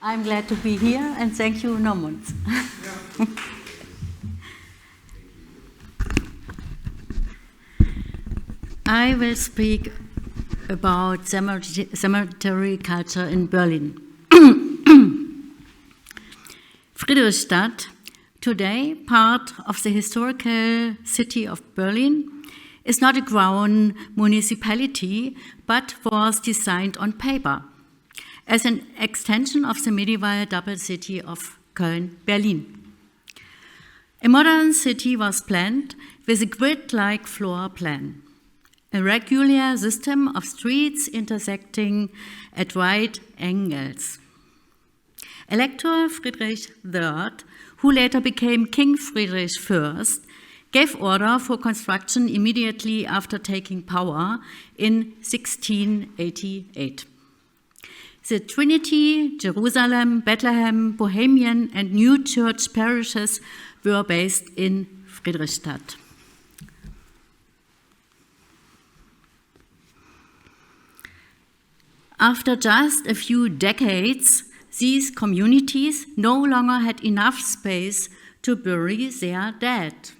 I'm glad to be here, and thank you, Normund. I will speak about cemetery culture in Berlin. Friedrichstadt, today part of the historical city of Berlin, is not a grown municipality, but was designed on paper as an extension of the medieval double city of Köln-Berlin. A modern city was planned with a grid-like floor plan, a regular system of streets intersecting at right angles. Elector Friedrich III, who later became King Friedrich I, gave order for construction immediately after taking power in 1688. The Trinity, Jerusalem, Bethlehem, Bohemian, and New Church parishes were based in Friedrichstadt. After just a few decades, these communities no longer had enough space to bury their dead.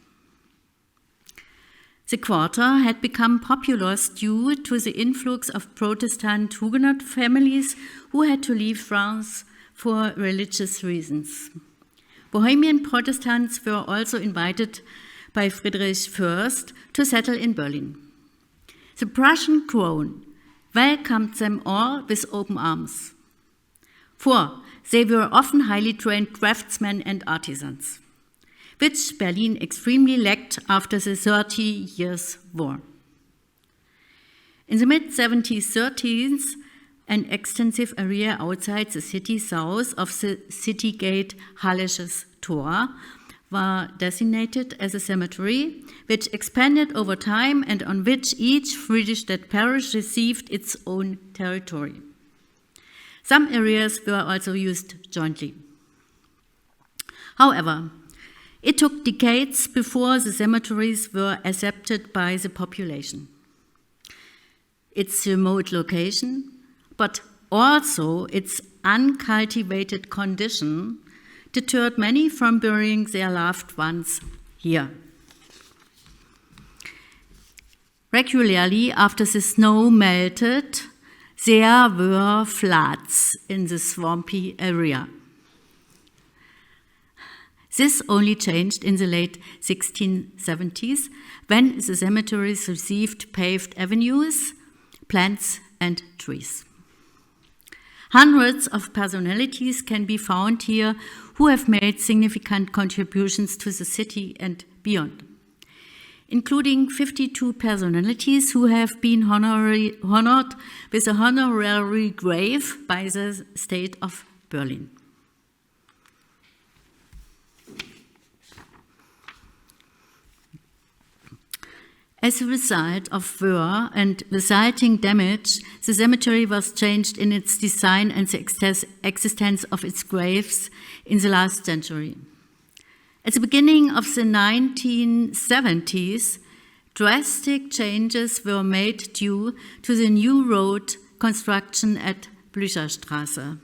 The quarter had become populous due to the influx of Protestant Huguenot families who had to leave France for religious reasons. Bohemian Protestants were also invited by Friedrich I to settle in Berlin. The Prussian crown welcomed them all with open arms, for they were often highly trained craftsmen and artisans, which Berlin extremely lacked after the 30 Years' War. In the mid-1730s, an extensive area outside the city south of the city gate Hallisches Tor was designated as a cemetery, which expanded over time and on which each Friedrichstadt parish received its own territory. Some areas were also used jointly. However, it took decades before the cemeteries were accepted by the population. Its remote location, but also its uncultivated condition, deterred many from burying their loved ones here. Regularly, after the snow melted, there were floods in the swampy area. This only changed in the late 1670s, when the cemeteries received paved avenues, plants, and trees. Hundreds of personalities can be found here who have made significant contributions to the city and beyond, including 52 personalities who have been honored with a honorary grave by the state of Berlin. As a result of war and resulting damage, the cemetery was changed in its design and the existence of its graves in the last century. At the beginning of the 1970s, drastic changes were made due to the new road construction at Blücherstraße.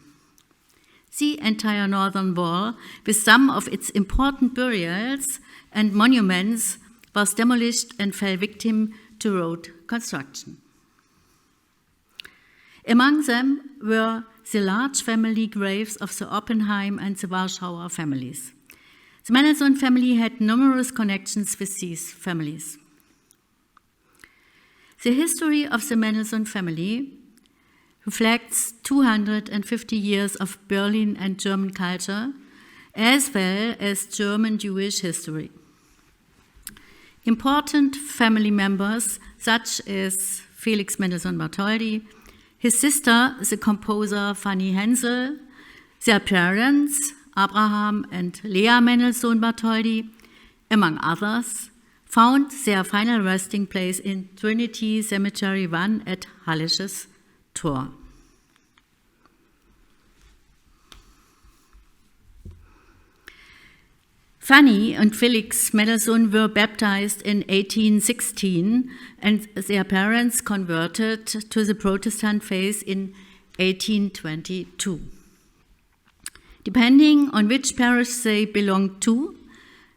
The entire northern wall, with some of its important burials and monuments, was demolished and fell victim to road construction. Among them were the large family graves of the Oppenheim and the Warschauer families. The Mendelssohn family had numerous connections with these families. The history of the Mendelssohn family reflects 250 years of Berlin and German culture, as well as German Jewish history. Important family members, such as Felix Mendelssohn Bartholdy, his sister, the composer Fanny Hensel, their parents, Abraham and Lea Mendelssohn Bartholdy, among others, found their final resting place in Trinity Cemetery 1 at Hallisches Tor. Fanny and Felix Mendelssohn were baptized in 1816 and their parents converted to the Protestant faith in 1822. Depending on which parish they belonged to,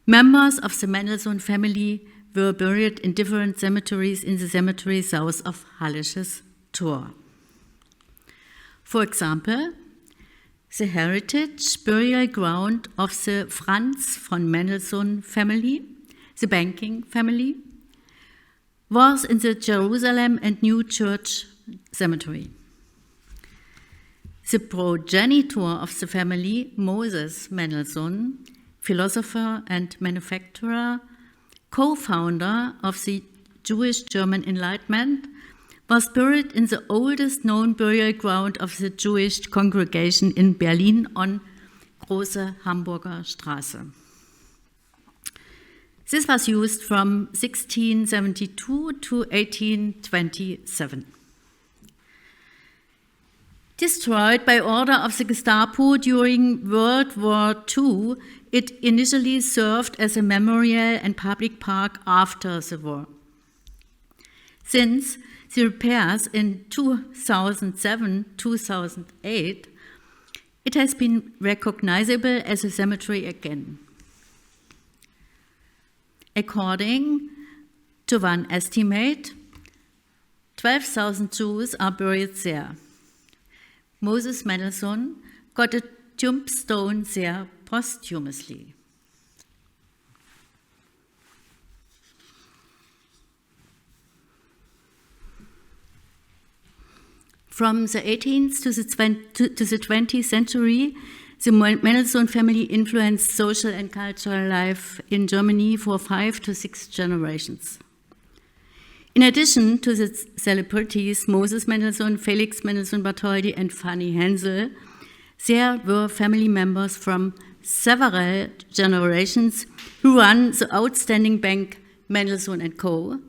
members of the Mendelssohn family were buried in different cemeteries in the cemetery south of Hallisches Tor. For example, the heritage burial ground of the Franz von Mendelssohn family, the banking family, was in the Jerusalem and New Church Cemetery. The progenitor of the family, Moses Mendelssohn, philosopher and manufacturer, co-founder of the Jewish German Enlightenment, was buried in the oldest known burial ground of the Jewish congregation in Berlin on Große Hamburger Straße. This was used from 1672 to 1827. Destroyed by order of the Gestapo during World War II, it initially served as a memorial and public park after the war. Since the repairs in 2007-2008, it has been recognizable as a cemetery again. According to one estimate, 12,000 Jews are buried there. Moses Mendelssohn got a tombstone there posthumously. From the 18th to the 20th century, the Mendelssohn family influenced social and cultural life in Germany for 5 to 6 generations. In addition to the celebrities Moses Mendelssohn, Felix Mendelssohn Bartholdy, and Fanny Hensel, there were family members from several generations who ran the outstanding bank Mendelssohn & Co.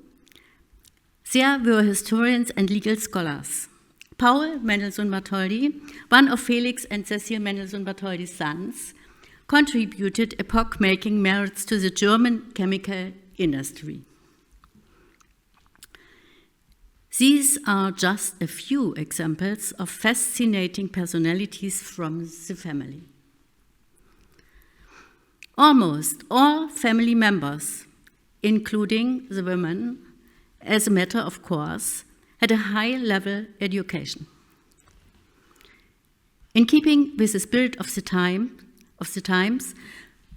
There were historians and legal scholars. Paul Mendelssohn Bartholdy, one of Felix and Cecil Mendelssohn Bartholdy's sons, contributed epoch-making merits to the German chemical industry. These are just a few examples of fascinating personalities from the family. Almost all family members, including the women, as a matter of course, had a high-level education. In keeping with the spirit of the times,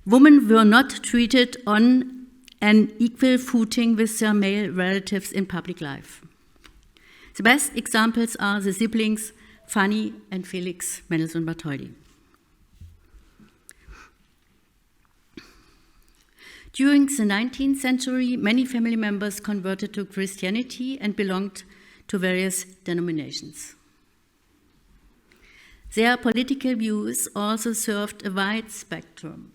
women were not treated on an equal footing with their male relatives in public life. The best examples are the siblings Fanny and Felix Mendelssohn Bartholdy. During the 19th century, many family members converted to Christianity and belonged to various denominations. Their political views also served a wide spectrum,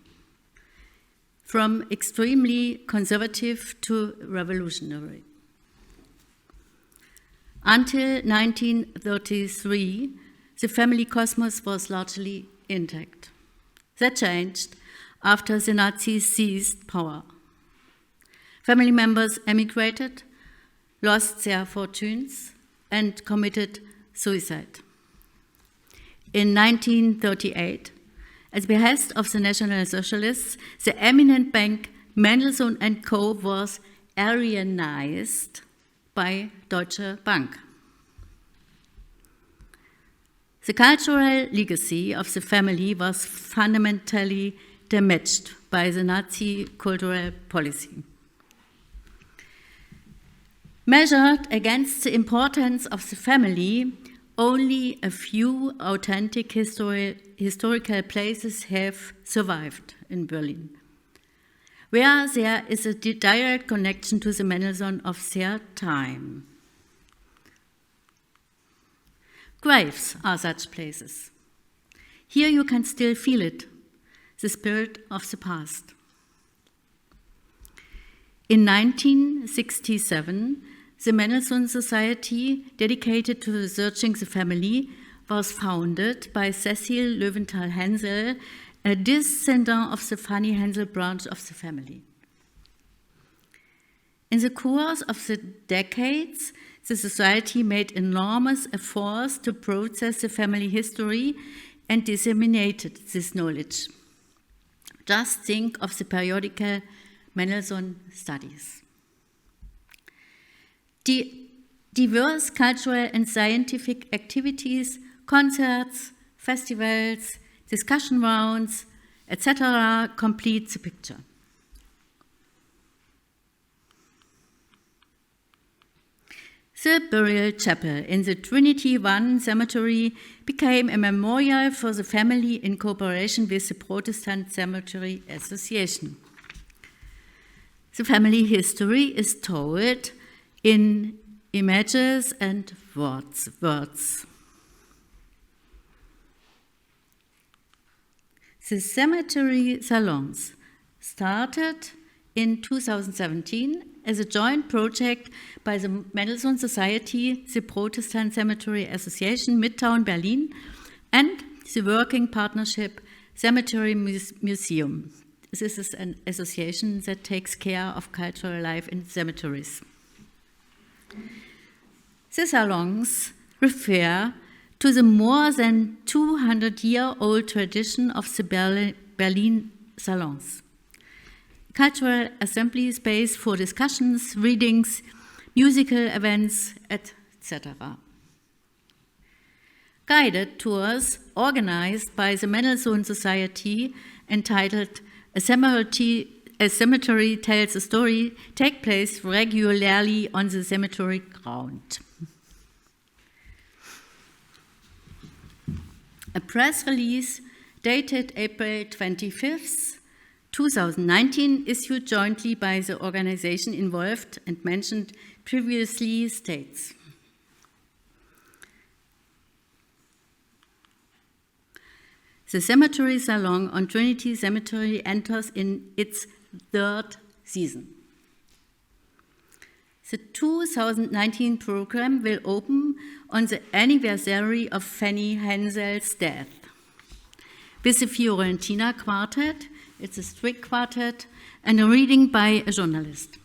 from extremely conservative to revolutionary. Until 1933, the family cosmos was largely intact. That changed after the Nazis seized power. Family members emigrated, lost their fortunes, and committed suicide. In 1938, at the behest of the National Socialists, the eminent bank Mendelssohn & Co. was Aryanized by Deutsche Bank. The cultural legacy of the family was fundamentally damaged by the Nazi cultural policy. Measured against the importance of the family, only a few authentic historical places have survived in Berlin, where there is a direct connection to the Mendelssohn of their time. Graves are such places. Here you can still feel it, the spirit of the past. In 1967, the Mendelssohn Society, dedicated to researching the family, was founded by Cecil Löwenthal Hensel, a descendant of the Fanny Hensel branch of the family. In the course of the decades, the society made enormous efforts to process the family history, and disseminated this knowledge. Just think of the periodical Mendelssohn studies. Diverse cultural and scientific activities, concerts, festivals, discussion rounds, etc. complete the picture. The burial chapel in the Trinity I cemetery became a memorial for the family in cooperation with the Protestant Cemetery Association. The family history is told in images and words. The cemetery salons started in 2017 as a joint project by the Mendelssohn Society, the Protestant Cemetery Association, Midtown Berlin, and the Working Partnership Cemetery Museum. This is an association that takes care of cultural life in cemeteries. The salons refer to the more than 200-year-old tradition of the Berlin salons. Cultural assembly space for discussions, readings, musical events, etc. Guided tours organized by the Mendelssohn Society entitled A Cemetery Tells a Story take place regularly on the cemetery ground. A press release dated April 25th, 2019, issued jointly by the organization involved and mentioned previously states. The Cemetery Salon on Trinity Cemetery enters in its third season. The 2019 program will open on the anniversary of Fanny Hensel's death with the Fiorentina Quartet, it's a string quartet, and a reading by a journalist.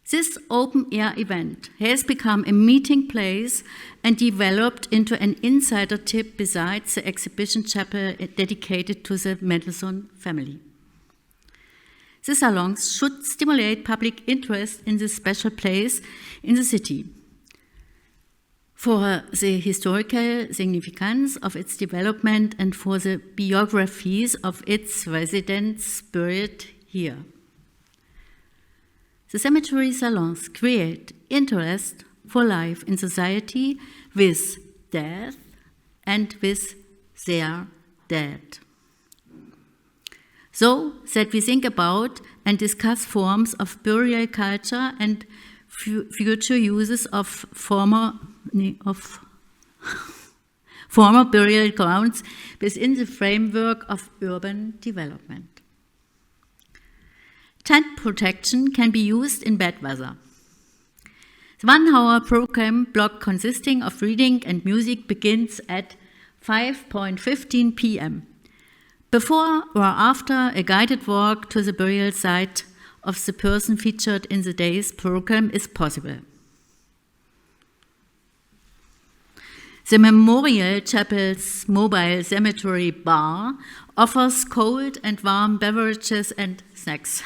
This open-air event has become a meeting place and developed into an insider tip besides the exhibition chapel dedicated to the Mendelssohn family. The salons should stimulate public interest in this special place in the city for the historical significance of its development and for the biographies of its residents buried here. The cemetery salons create interest for life in society with death and with their dead. So that we think about and discuss forms of burial culture and future uses of former burial grounds within the framework of urban development. Tent protection can be used in bad weather. The 1-hour program block consisting of reading and music begins at 5:15 p.m. Before or after a guided walk to the burial site of the person featured in the day's program is possible. The Memorial Chapel's mobile cemetery bar offers cold and warm beverages and snacks.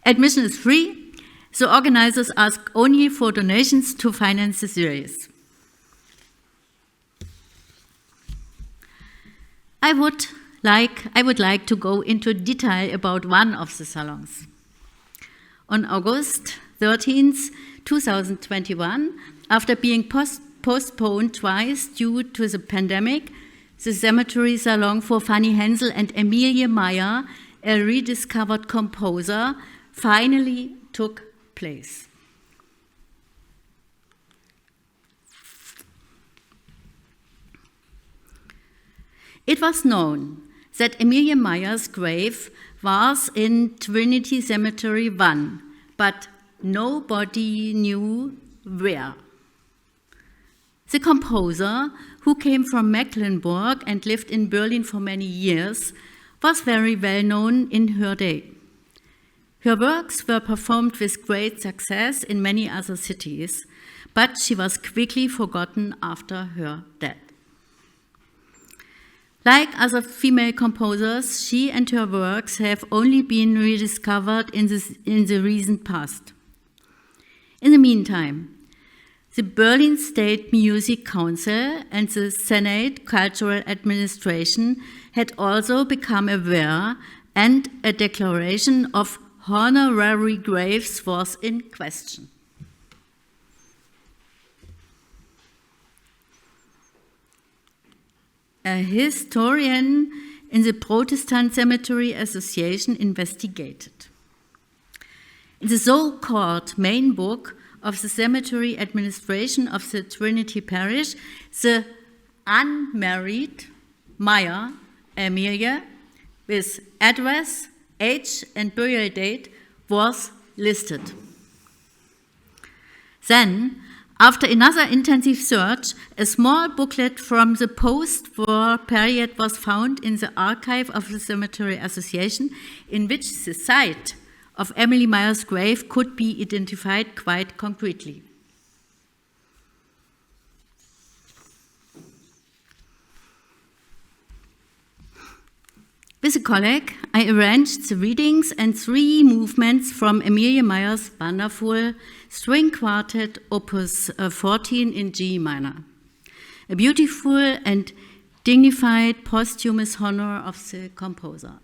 Admission is free. The organizers ask only for donations to finance the series. I would like to go into detail about one of the salons. On August 13th, 2021, after being postponed twice due to the pandemic, the cemetery salon for Fanny Hensel and Emilie Meyer, a rediscovered composer, finally took place. It was known that Emilie Meyer's grave was in Trinity Cemetery 1, but nobody knew where. The composer, who came from Mecklenburg and lived in Berlin for many years, was very well known in her day. Her works were performed with great success in many other cities, but she was quickly forgotten after her death. Like other female composers, she and her works have only been rediscovered in the recent past. In the meantime, the Berlin State Music Council and the Senate Cultural Administration had also become aware, and a declaration of honorary graves was in question. A historian in the Protestant Cemetery Association investigated. In the so-called main book of the cemetery administration of the Trinity Parish, the unmarried Meyer Amelia, with address, age, and burial date, was listed. Then, after another intensive search, a small booklet from the post-war period was found in the archive of the Cemetery Association, in which the site of Emily Meyer's grave could be identified quite concretely. With a colleague, I arranged the readings and 3 movements from Emilie Meyer's wonderful string quartet opus 14 in G minor, a beautiful and dignified posthumous honor of the composer.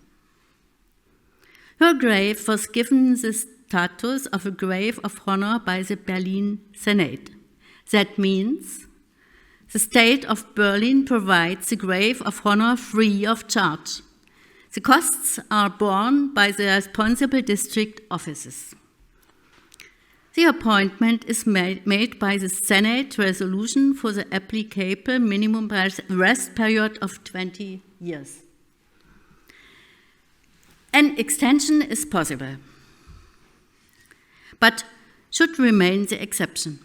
Her grave was given the status of a grave of honor by the Berlin Senate. That means the state of Berlin provides the grave of honor free of charge. The costs are borne by the responsible district offices. The appointment is made by the Senate resolution for the applicable minimum rest period of 20 years. An extension is possible, but should remain the exception.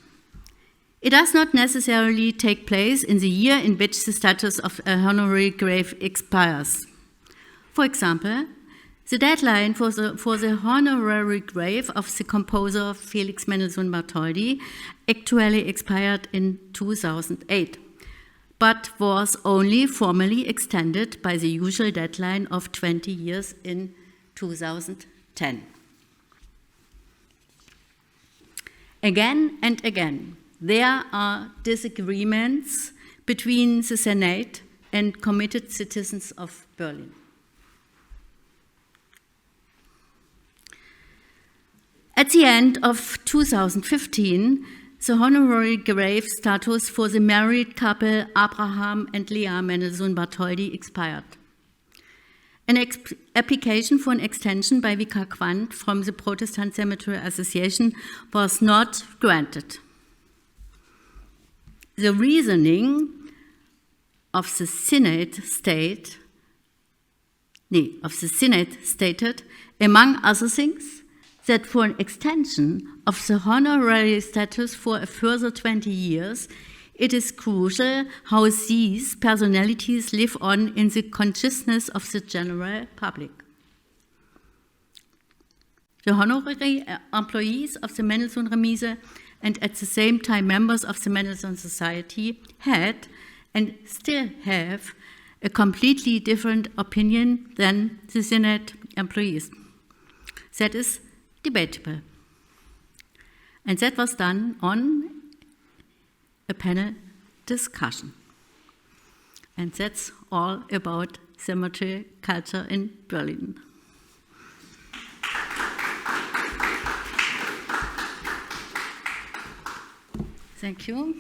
It does not necessarily take place in the year in which the status of a honorary grave expires. For example, the deadline for the honorary grave of the composer Felix Mendelssohn Bartholdy actually expired in 2008, but was only formally extended by the usual deadline of 20 years in 2010. Again and again, there are disagreements between the Senate and committed citizens of Berlin. At the end of 2015, the honorary grave status for the married couple Abraham and Leah Mendelssohn Bartholdy expired. An application for an extension by Vicar Quandt from the Protestant Cemetery Association was not granted. The reasoning of the Senate stated, among other things, that for an extension of the honorary status for a further 20 years, it is crucial how these personalities live on in the consciousness of the general public. The honorary employees of the Mendelssohn Remise and at the same time members of the Mendelssohn Society had and still have a completely different opinion than the Senate employees. That is debatable. And that was done on a panel discussion. And that's all about cemetery culture in Berlin. Thank you.